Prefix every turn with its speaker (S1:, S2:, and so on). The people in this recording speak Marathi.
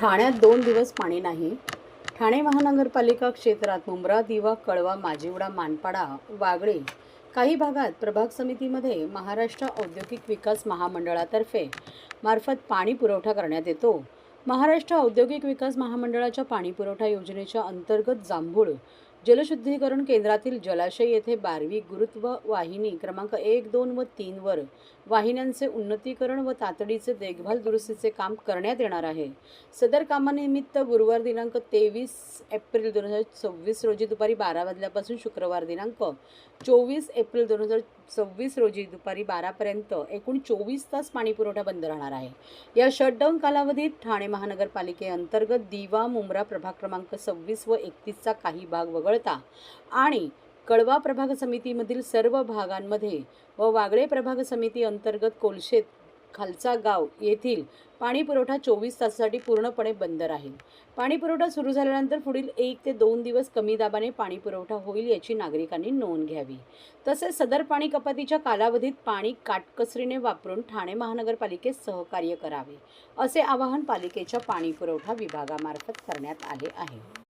S1: ठाण्यात 2 दिवस पाणी नाही. ठाणे महानगरपालिका क्षेत्रात मुंब्रा, दिवा, कळवा, माजिवडा, मानपाडा, वागळे काही भागात प्रभाग समितीमध्ये महाराष्ट्र औद्योगिक विकास महामंडळातर्फे मार्फत पाणी पुरवठा करण्यात येतो. महाराष्ट्र औद्योगिक विकास महामंडळाच्या पाणी पुरवठा योजनेच्या अंतर्गत जांभूळ जलशुद्धीकरण केंद्रातील जलाशय येथे 12वी गुरुत्व वाहिनी क्रमांक 1, 2 व 3 वर वाहिन्यांचे उन्नतीकरण व तातडीचे देखभाल दुरुस्तीचे काम करण्यात येणार आहे. सदर कामानिमित्त गुरुवार दिनांक 23 एप्रिल 2026 रोजी दुपारी 12 वाजल्यापासून शुक्रवार दिनांक 24 एप्रिल 2026 रोजी दुपारी 12 पर्यंत एकूण 24 तास पाणी पुरवठा बंद राहणार आहे. या शटडाऊन कालावधीत ठाणे महानगरपालिकेअंतर्गत दिवा, मुंब्रा प्रभाग क्रमांक 26 व 31चा काही भाग वगळता आणि कळवा प्रभाग समितीमधील सर्व भागांमध्ये व वागळे प्रभाग समिती अंतर्गत कोलशेत खालचा गाव येथील पाणी पुरवठा 24 तासासाठी पूर्णपणे बंद राहील. पाणी पुरवठा सुरू झाल्यानंतर पुढील 1 ते 2 दिवस कमी दाबाने पाणी पुरवठा होईल याची नागरिकांनी नोंद घ्यावी. तसेच सदर पाणी कपातीच्या कालावधीत पाणी काटकसरीने वापरून ठाणे महानगरपालिकेस सहकार्य करावे असे आवाहन पालिकेच्या पाणी पुरवठा विभागामार्फत करण्यात आले आहे.